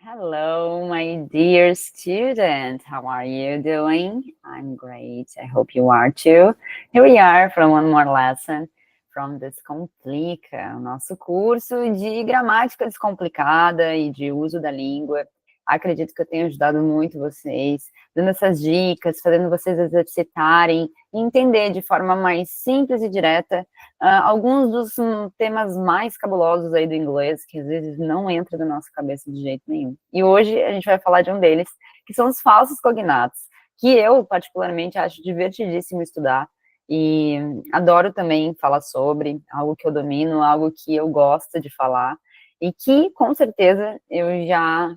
Hello, my dear student. How are you doing? I'm great. I hope you are too. Here we are for one more lesson from Descomplica, o nosso curso de gramática descomplicada e de uso da língua. Acredito que eu tenho ajudado muito vocês, dando essas dicas, fazendo vocês exercitarem e entender de forma mais simples e direta alguns dos temas mais cabulosos aí do inglês, que às vezes não entra na nossa cabeça de jeito nenhum. E hoje a gente vai falar de um deles, que são os falsos cognatos, que eu particularmente acho divertidíssimo estudar, e adoro também falar sobre, algo que eu domino, algo que eu gosto de falar, e que com certeza eu já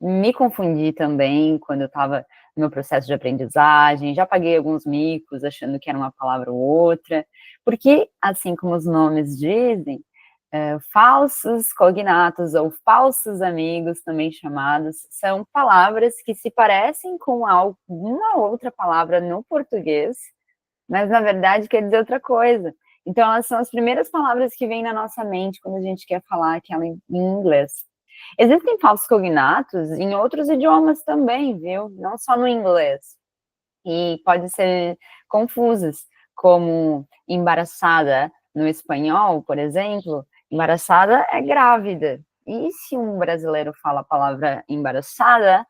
me confundi também quando eu estava no meu processo de aprendizagem, já paguei alguns micos achando que era uma palavra ou outra, porque, assim como os nomes dizem, falsos cognatos ou falsos amigos, também chamados, são palavras que se parecem com alguma outra palavra no português, mas na verdade quer dizer outra coisa. Então, elas são as primeiras palavras que vêm na nossa mente quando a gente quer falar aquela em inglês. Existem falsos cognatos em outros idiomas também, viu? Não só no inglês. E pode ser confusos, como embaraçada no espanhol, por exemplo. Embaraçada é grávida. E se um brasileiro fala a palavra embaraçada,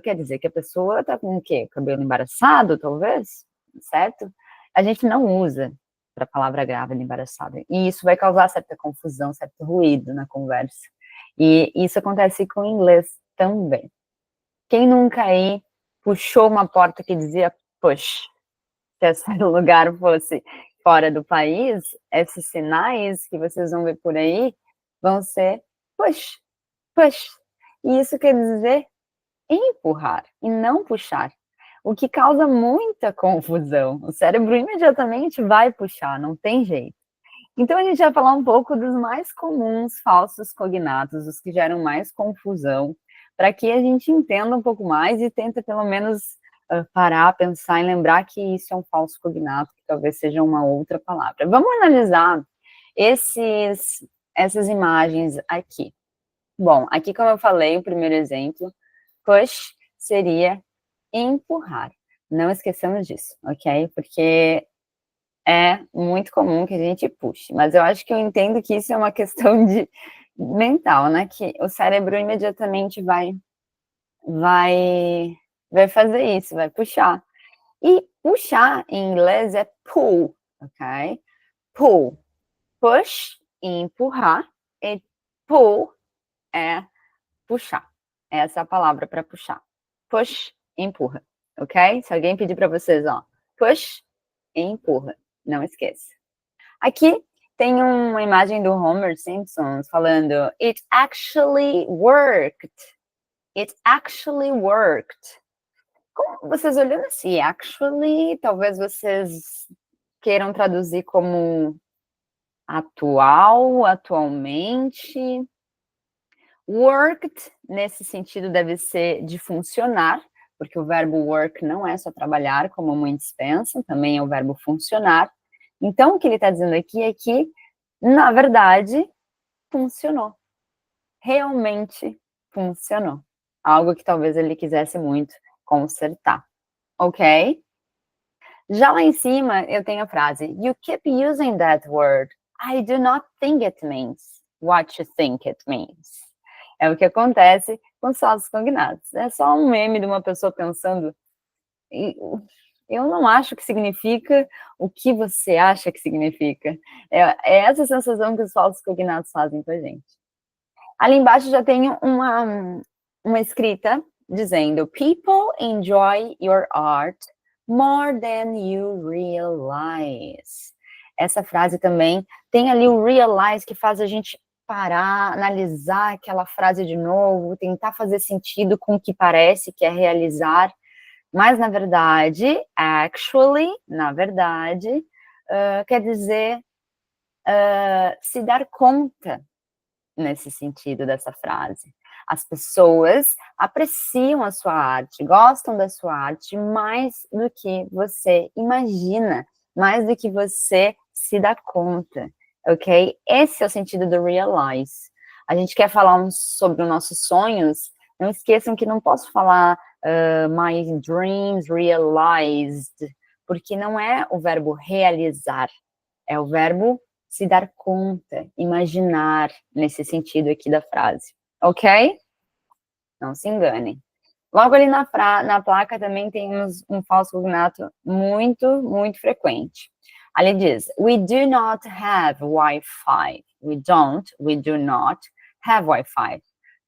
quer dizer que a pessoa está com o quê? Cabelo embaraçado, talvez? Certo? A gente não usa para a palavra grávida embaraçada. E isso vai causar certa confusão, certo ruído na conversa. E isso acontece com o inglês também. Quem nunca aí puxou uma porta que dizia push? Se esse lugar fosse fora do país, esses sinais que vocês vão ver por aí vão ser push, push. E isso quer dizer empurrar e não puxar, o que causa muita confusão. O cérebro imediatamente vai puxar, não tem jeito. Então, a gente vai falar um pouco dos mais comuns falsos cognatos, os que geram mais confusão, para que a gente entenda um pouco mais e tenta, pelo menos, parar, pensar e lembrar que isso é um falso cognato, que talvez seja uma outra palavra. Vamos analisar essas imagens aqui. Bom, aqui, como eu falei, o primeiro exemplo, push seria empurrar. Não esqueçamos disso, ok? Porque é muito comum que a gente puxe, mas eu acho que eu entendo que isso é uma questão de mental, né? Que o cérebro imediatamente vai fazer isso, vai puxar. E puxar em inglês é pull, ok? Pull. Push, empurrar, e pull é puxar. Essa é a palavra para puxar. Push, empurra, ok? Se alguém pedir para vocês, ó, push, empurra. Não esqueça. Aqui tem uma imagem do Homer Simpson falando It actually worked. It actually worked. Como vocês olhando assim, actually, talvez vocês queiram traduzir como atual, atualmente. Worked, nesse sentido, deve ser de funcionar, porque o verbo work não é só trabalhar, como muitos pensam, também é o verbo funcionar. Então, o que ele está dizendo aqui é que, na verdade, funcionou. Realmente funcionou. Algo que talvez ele quisesse muito consertar. Ok? Já lá em cima, eu tenho a frase, You keep using that word. I do not think it means what you think it means. É o que acontece com os falsos cognatos. É só um meme de uma pessoa pensando, eu não acho que significa o que você acha que significa. É essa sensação que os falsos cognatos fazem com a gente. Ali embaixo já tenho uma escrita dizendo People enjoy your art more than you realize. Essa frase também tem ali o realize, que faz a gente parar, analisar aquela frase de novo, tentar fazer sentido com o que parece que é realizar, mas na verdade, actually, na verdade, quer dizer se dar conta, nesse sentido dessa frase. As pessoas apreciam a sua arte, gostam da sua arte mais do que você imagina, mais do que você se dá conta, ok? Esse é o sentido do realize. a gente quer falar sobre os nossos sonhos, não esqueçam que não posso falar my dreams realized, porque não é o verbo realizar, é o verbo se dar conta, imaginar, nesse sentido aqui da frase, ok? Não se enganem. Logo ali na placa também temos um falso cognato muito frequente. Ali diz, we do not have Wi-Fi. We do not have Wi-Fi.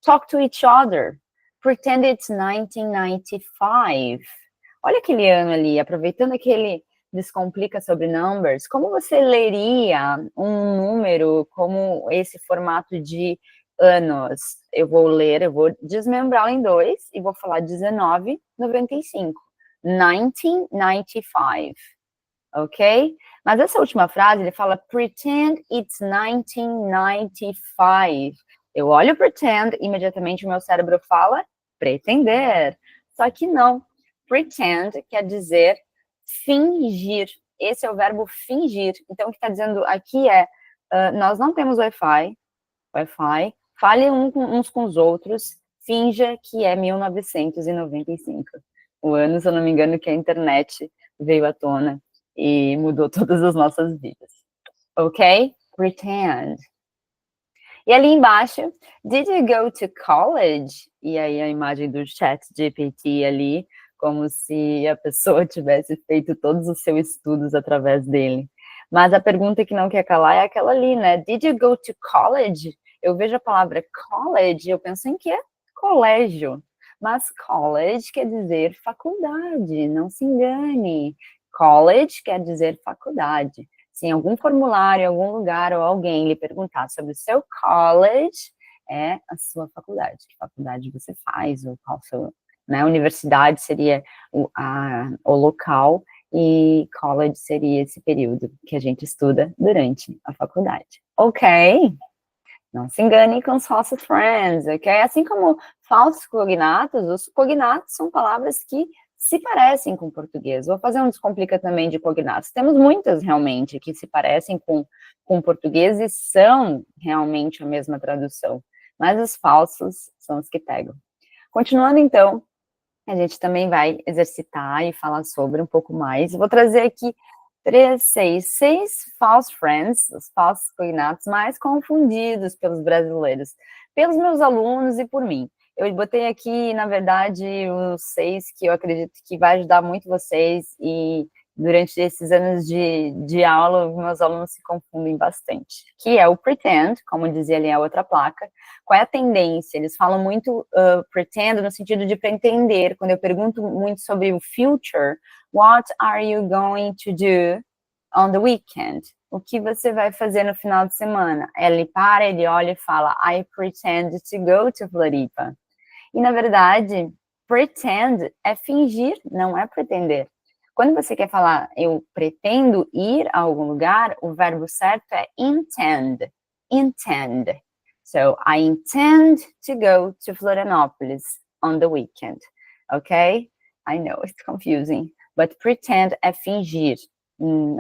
Talk to each other. Pretend it's 1995. Olha aquele ano ali, aproveitando que ele descomplica sobre numbers, como você leria um número como esse formato de anos? Eu vou desmembrá-lo em dois e vou falar 1995. 1995. Ok? Mas essa última frase, ele fala pretend it's 1995. Eu olho pretend, imediatamente o meu cérebro fala pretender. Só que não. Pretend quer dizer fingir. Esse é o verbo fingir. Então, o que está dizendo aqui é, nós não temos Wi-Fi, fale uns com os outros, finja que é 1995. O ano, se eu não me engano, que a internet veio à tona e mudou todas as nossas vidas. Ok? Pretend. E ali embaixo, did you go to college? E aí a imagem do chat GPT ali, como se a pessoa tivesse feito todos os seus estudos através dele. Mas a pergunta que não quer calar é aquela ali, né? Did you go to college? Eu vejo a palavra college, eu penso em quê? Colégio. Mas college quer dizer faculdade, não se engane. College quer dizer faculdade. Se em algum formulário, em algum lugar, ou alguém lhe perguntar sobre o seu college, é a sua faculdade. Que faculdade você faz, ou qual seu, né? Universidade seria o local, e college seria esse período que a gente estuda durante a faculdade. Ok? Não se engane com os false friends, ok? Assim como falsos cognatos, os cognatos são palavras que se parecem com o português. Vou fazer um descomplica também de cognatos. Temos muitas, realmente, que se parecem com o português e são realmente a mesma tradução. Mas os falsos são os que pegam. Continuando, então, a gente também vai exercitar e falar sobre um pouco mais. Vou trazer aqui seis false friends, os falsos cognatos mais confundidos pelos brasileiros, pelos meus alunos e por mim. Eu botei aqui, na verdade, os 6 que eu acredito que vai ajudar muito vocês, e durante esses anos de aula, meus alunos se confundem bastante, que é o pretend, como dizia ali a outra placa. Qual é a tendência? Eles falam muito pretend no sentido de pretender. Quando eu pergunto muito sobre o future, what are you going to do on the weekend? O que você vai fazer no final de semana? Ele olha e fala, I pretend to go to Floripa. E, na verdade, pretend é fingir, não é pretender. Quando você quer falar, eu pretendo ir a algum lugar, o verbo certo é intend. Intend. So, I intend to go to Florianópolis on the weekend. Ok? I know, it's confusing. But pretend é fingir.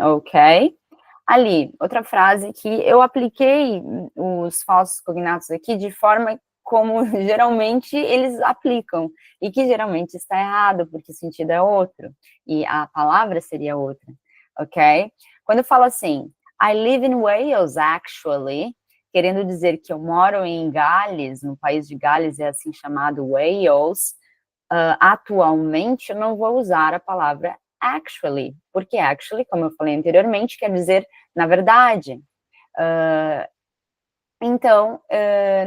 Ok? Ali, outra frase que eu apliquei os falsos cognatos aqui de forma como geralmente eles aplicam, e que geralmente está errado, porque o sentido é outro, e a palavra seria outra, ok? Quando eu falo assim, I live in Wales, actually, querendo dizer que eu moro em Gales, no país de Gales, é assim chamado Wales, atualmente eu não vou usar a palavra actually, porque actually, como eu falei anteriormente, quer dizer na verdade. Então,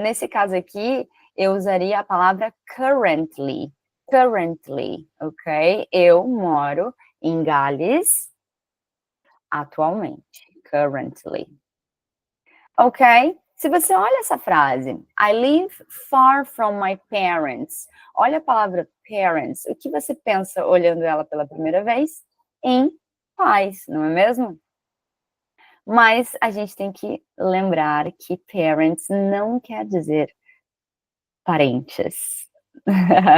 nesse caso aqui, eu usaria a palavra currently. Currently, ok? Eu moro em Gales atualmente. Currently. Ok? Se você olha essa frase, I live far from my parents. Olha a palavra parents. O que você pensa olhando ela pela primeira vez? Em pais, não é mesmo? Mas a gente tem que lembrar que parents não quer dizer parentes.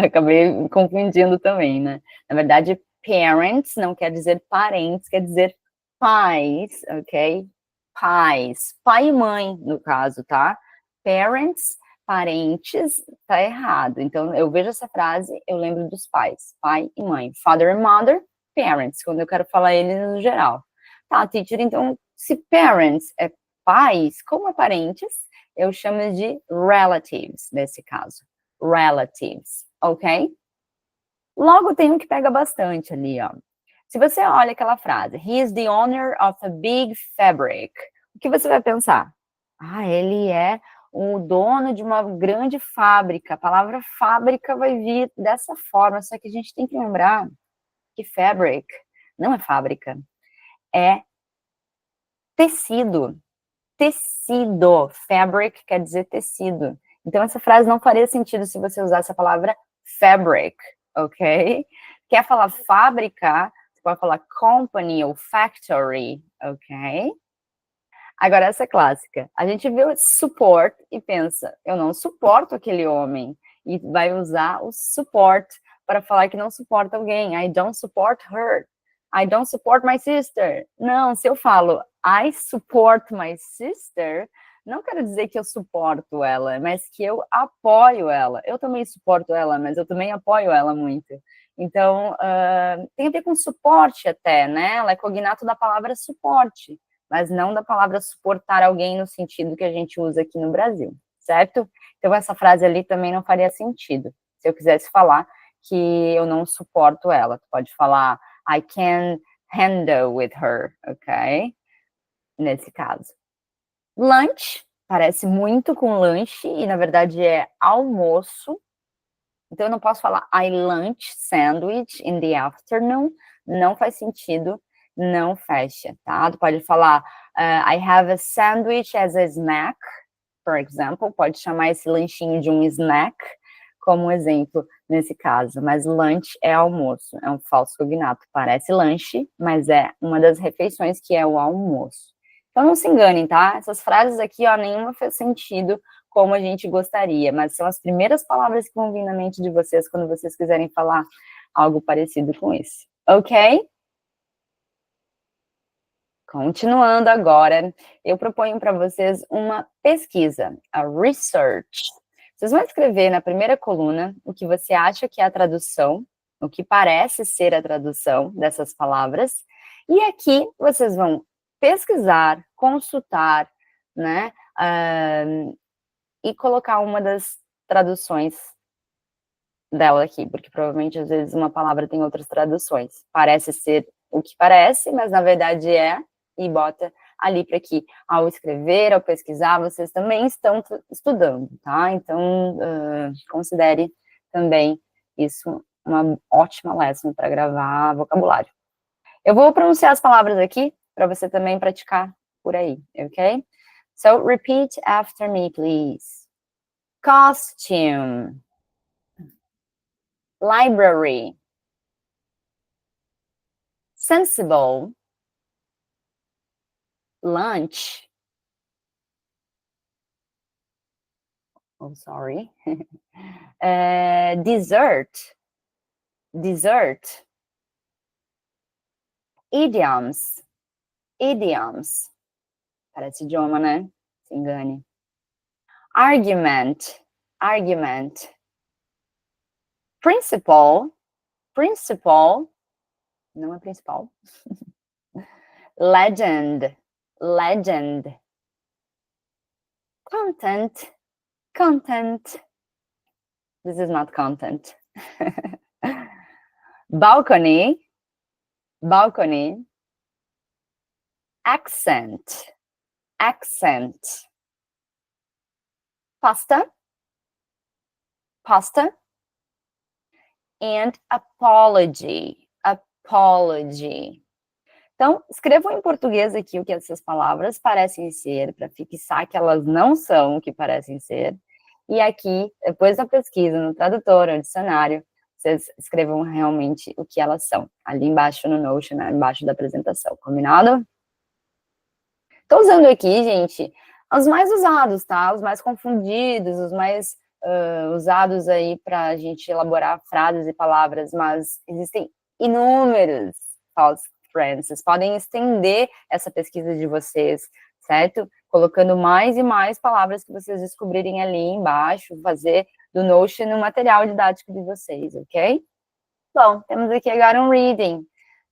Acabei confundindo também, né? Na verdade, parents não quer dizer parentes, quer dizer pais, ok? Pais. Pai e mãe, no caso, tá? Parents, parentes, tá errado. Então, eu vejo essa frase, eu lembro dos pais, pai e mãe. Father and mother, parents, quando eu quero falar eles no geral. Tá, teacher, então, se parents é pais, como é parentes, eu chamo de relatives, nesse caso. Relatives, ok? Logo tem um que pega bastante ali, ó. Se você olha aquela frase, he is the owner of a big fabric, o que você vai pensar? Ah, ele é o dono de uma grande fábrica. A palavra fábrica vai vir dessa forma, só que a gente tem que lembrar que fabric não é fábrica, é tecido. Tecido. Fabric quer dizer tecido. Então, essa frase não faria sentido se você usasse a palavra fabric, ok? Quer falar fábrica, você pode falar company ou factory, ok? Agora, essa é clássica. A gente vê o support e pensa, eu não suporto aquele homem. E vai usar o support para falar que não suporta alguém. I don't support her. I don't support my sister. Não, se eu falo I support my sister, não quero dizer que eu suporto ela, mas que eu apoio ela. Eu também suporto ela, mas eu também apoio ela muito. Então, tem a ver com suporte até, né? Ela é cognato da palavra suporte, mas não da palavra suportar alguém no sentido que a gente usa aqui no Brasil, certo? Então, essa frase ali também não faria sentido. Se eu quisesse falar que eu não suporto ela, tu pode falar I can handle with her, ok? Nesse caso. Lunch, parece muito com lanche, e na verdade é almoço. Então, eu não posso falar I lunch sandwich in the afternoon, não faz sentido, não fecha, tá? Tu pode falar I have a sandwich as a snack, por exemplo, pode chamar esse lanchinho de um snack, como exemplo nesse caso, mas lunch é almoço, é um falso cognato, parece lanche, mas é uma das refeições que é o almoço. Então não se enganem, tá? Essas frases aqui, ó, nenhuma fez sentido como a gente gostaria, mas são as primeiras palavras que vão vir na mente de vocês quando vocês quiserem falar algo parecido com isso, ok? Continuando agora, eu proponho para vocês uma pesquisa, a research. Vocês vão escrever na primeira coluna o que você acha que é a tradução, o que parece ser a tradução dessas palavras, e aqui vocês vão pesquisar, consultar, né, e colocar uma das traduções dela aqui, porque provavelmente às vezes uma palavra tem outras traduções. Parece ser o que parece, mas na verdade é, e bota ali para que ao escrever, ao pesquisar, vocês também estão estudando, tá? Então, considere também isso uma ótima lesson para gravar vocabulário. Eu vou pronunciar as palavras aqui, para você também praticar por aí, ok? So, repeat after me, please. Costume. Library. Sensible. Lunch. Oh, sorry. Dessert. Dessert. Idioms. Idioms. Parece idioma, né? Se engane. Argument. Argument. Principal. Principal. Não é principal. Legend. Legend. Content. Content. This is not content. Balcony. Balcony. Accent. Accent. Pasta. Pasta. And apology. Apology. Então, escrevam em português aqui o que essas palavras parecem ser, para fixar que elas não são o que parecem ser. E aqui, depois da pesquisa, no tradutor, no dicionário, vocês escrevam realmente o que elas são. Ali embaixo no Notion, né, embaixo da apresentação. Combinado? Estou usando aqui, gente, os mais usados, tá? Os mais confundidos, os mais usados aí para a gente elaborar frases e palavras, mas existem inúmeros false friends. Vocês podem estender essa pesquisa de vocês, certo? colocando mais e mais palavras que vocês descobrirem ali embaixo, fazer do Notion um material didático de vocês, ok? Bom, temos aqui agora um reading.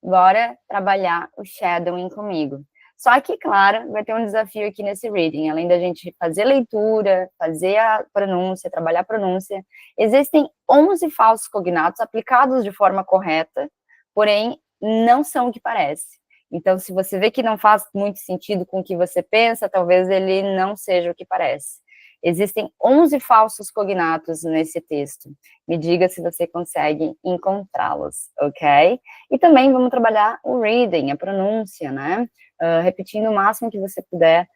Bora trabalhar o shadowing comigo. Só que, claro, vai ter um desafio aqui nesse reading. Além da gente fazer leitura, fazer a pronúncia, trabalhar a pronúncia, existem 11 falsos cognatos aplicados de forma correta, porém, não são o que parece. Então, se você vê que não faz muito sentido com o que você pensa, talvez ele não seja o que parece. Existem 11 falsos cognatos nesse texto. Me diga se você consegue encontrá-los, ok? E também vamos trabalhar o reading, a pronúncia, né? Repetindo o máximo que você puder,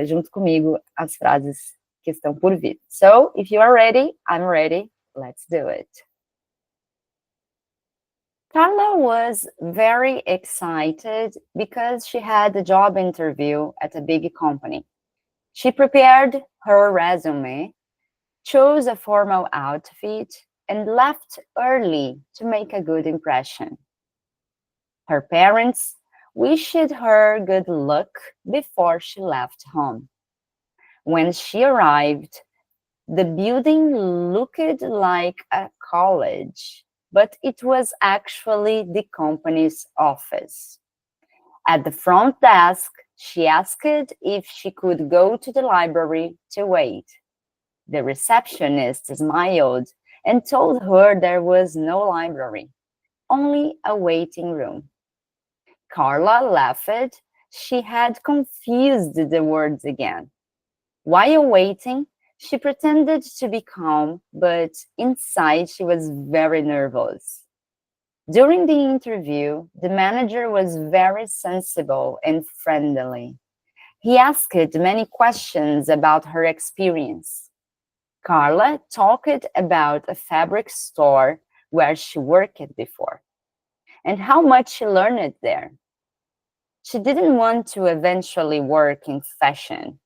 junto comigo, as frases que estão por vir. So, if you are ready, I'm ready. Let's do it. Carla was very excited because she had a job interview at a big company. She prepared her resume, chose a formal outfit, and left early to make a good impression. Her parents wished her good luck before she left home. When she arrived, the building looked like a college, but it was actually the company's office. At the front desk, she asked if she could go to the library to wait. The receptionist smiled and told her there was no library, only a waiting room. Carla laughed. She had confused the words again. While waiting, she pretended to be calm, but inside she was very nervous. During the interview, the manager was very sensible and friendly. He asked many questions about her experience. Carla talked about a fabric store where she worked before and how much she learned there. She didn't want to eventually work in fashion,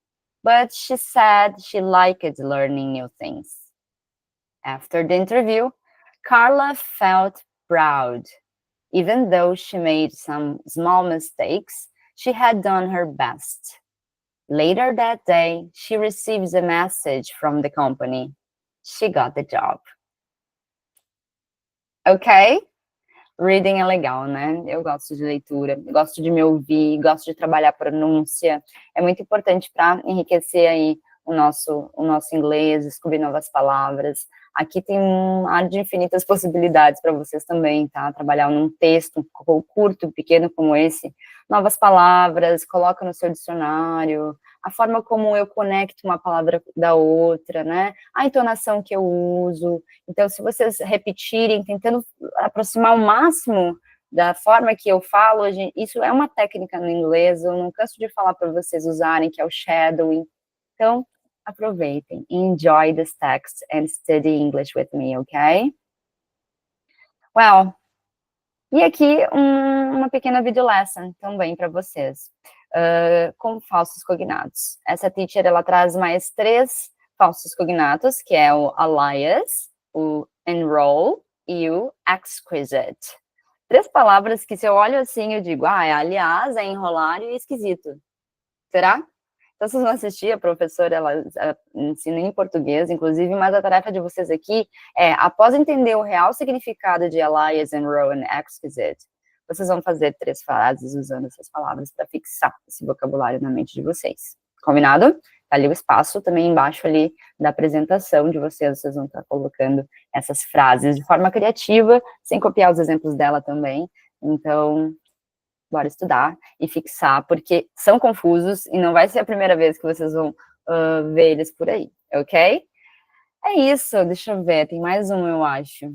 but she said she liked learning new things. After the interview, Carla felt proud. Even though she made some small mistakes, she had done her best. Later that day, she received a message from the company. She got the job. Ok? Reading é legal, né? Eu gosto de leitura, gosto de me ouvir, gosto de trabalhar a pronúncia. É muito importante para enriquecer aí o nosso inglês, descobrir novas palavras. Aqui tem um mar de infinitas possibilidades para vocês também, tá? Trabalhar num texto curto, pequeno como esse, novas palavras, coloca no seu dicionário, a forma como eu conecto uma palavra da outra, né? A entonação que eu uso. Então, se vocês repetirem, tentando aproximar o máximo da forma que eu falo, isso é uma técnica no inglês, eu não canso de falar para vocês usarem, que é o shadowing. Então, aproveitem, enjoy this text and study English with me, ok? Well, e aqui uma pequena video lesson também para vocês, com falsos cognatos. Essa teacher, ela traz mais 3 falsos cognatos, que é o alias, o enroll e o exquisite. 3 palavras que se eu olho assim, eu digo, aliás, é enrolar e esquisito. Será? Então, vocês vão assistir, a professora, ela ensina em português, inclusive, mas a tarefa de vocês aqui é, após entender o real significado de alias, enroll and exquisite, vocês vão fazer 3 frases usando essas palavras para fixar esse vocabulário na mente de vocês. Combinado? Tá ali o espaço também embaixo ali da apresentação de vocês vão estar colocando essas frases de forma criativa, sem copiar os exemplos dela também. Então, bora estudar e fixar, porque são confusos e não vai ser a primeira vez que vocês vão ver eles por aí, ok? É isso, deixa eu ver, tem mais um, eu acho.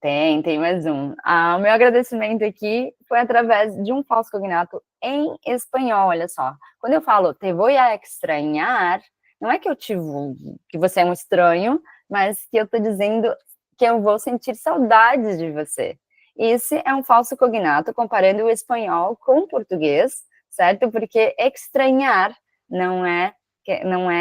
Tem mais um. O meu agradecimento aqui foi através de um falso cognato em espanhol, olha só. Quando eu falo te voy a extrañar, não é que que você é um estranho, mas que eu tô dizendo que eu vou sentir saudades de você. Esse é um falso cognato comparando o espanhol com o português, certo? Porque extrañar não é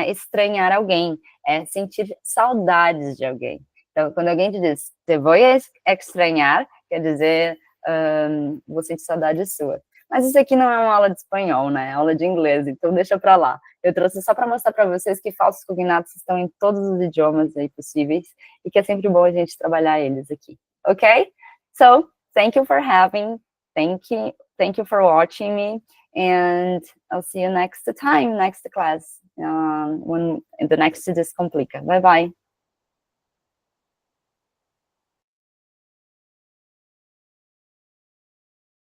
estranhar alguém, é sentir saudades de alguém. Então, quando alguém te diz, te voy a extrañar, quer dizer, vou sentir saudade sua. Mas isso aqui não é uma aula de espanhol, né? É aula de inglês, então deixa pra lá. Eu trouxe só para mostrar para vocês que falsos cognatos estão em todos os idiomas aí possíveis e que é sempre bom a gente trabalhar eles aqui, ok? So, thank you for having, thank you for watching me, and I'll see you next time, next class, when in the next Descomplica. Bye bye.